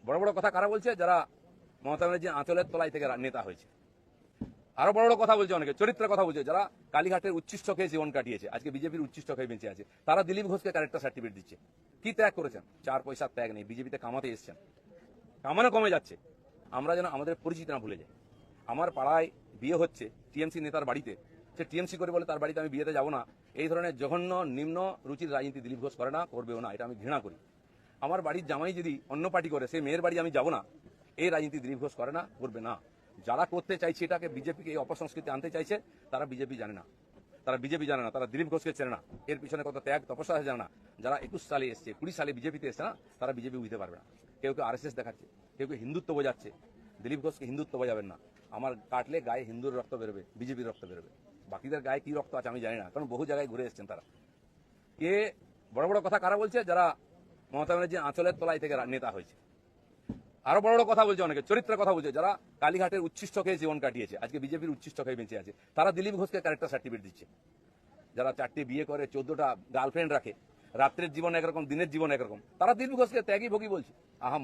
বড় বড় কথা কারা বলছে? যারা মমতা ব্যানার্জি আঁচলের তলায় থেকে নেতা হয়েছে। আরো বড় বড় কথা বলছে, অনেকে চরিত্রের কথা বলছে, যারা কালীঘাটের উচ্ছিষ্ট খেয়ে জীবন কাটিয়েছে, আজকে বিজেপির উচ্ছিষ্ট খেয়ে বেঁচে আছে, তারা দিলীপ ঘোষকে ক্যারেক্টার সার্টিফিকেট দিচ্ছে। কি ত্যাগ করেছেন? 4 পয়সার ত্যাগ নেই, বিজেপিতে কামাতে এসছেন, কামানো কমে যাচ্ছে। আমরা যেন আমাদের পরিচিতি না ভুলে যাই। আমার পাড়ায় বিয়ে হচ্ছে টিএমসি নেতার বাড়িতে, সে টিএমসি করে বলে তার বাড়িতে আমি বিয়েতে যাব না। এই ধরনের জঘন্য নিম্ন রুচির রাজনীতি দিলীপ ঘোষ করে না, করবেও না, এটা আমি ঘৃণা করি। আমার বাড়ির জামাই যদি অন্য পার্টি করে, সেই মেয়ের বাড়ি আমি যাব না, এই রাজনীতি দিলীপ ঘোষ করে না, করবে না। যারা করতে চাইছে এটাকে, বিজেপিকে এই অপসংস্কৃতি আনতে চাইছে, তারা বিজেপি জানে না, তারা দিলীপ ঘোষকে চেনে না, এর পিছনে কত ত্যাগ তপস্যা আছে জানে না। যারা 21 সালে এসছে, 20 সালে বিজেপিতে এসছে না, তারা বিজেপি বুঝতে পারবে না। কেউ কেউ আরএসএস দেখাচ্ছে, কেউ কেউ হিন্দুত্ব বোঝাচ্ছে। দিলীপ ঘোষকে হিন্দুত্ব বোঝাবেন না। আমার কাটলে গায়ে হিন্দুর রক্ত বেরোবে, বিজেপির রক্ত বেরোবে। বাকিদের গায়ে কি রক্ত আছে আমি জানি না, কারণ বহু জায়গায় ঘুরে এসছেন তারা। কে বড় বড় কথা কারা বলছে? যারা মমতা ব্যানার্জি আঁচলের তলায় থেকে নেতা হয়েছে। আরো বড় বড় কথা বলছে, অনেকে চরিত্রের কথা বলছে, যারা কালীঘাটের উচ্ছিষ্ট খেয়ে জীবন কাটিয়েছে, আজকে বিজেপির উচ্ছিষ্ট খেয়ে বেঁচে আছে, তারা দিলীপ ঘোষকে ক্যারেক্টার সার্টিফিকেট দিচ্ছে। যারা 4টে বিয়ে করে, 14টা গার্লফ্রেন্ড রাখে, রাত্রের জীবন একরকম, দিনের জীবন একরকম, তারা দিলীপ ঘোষকে ত্যাগী ভোগী বলছে। আহা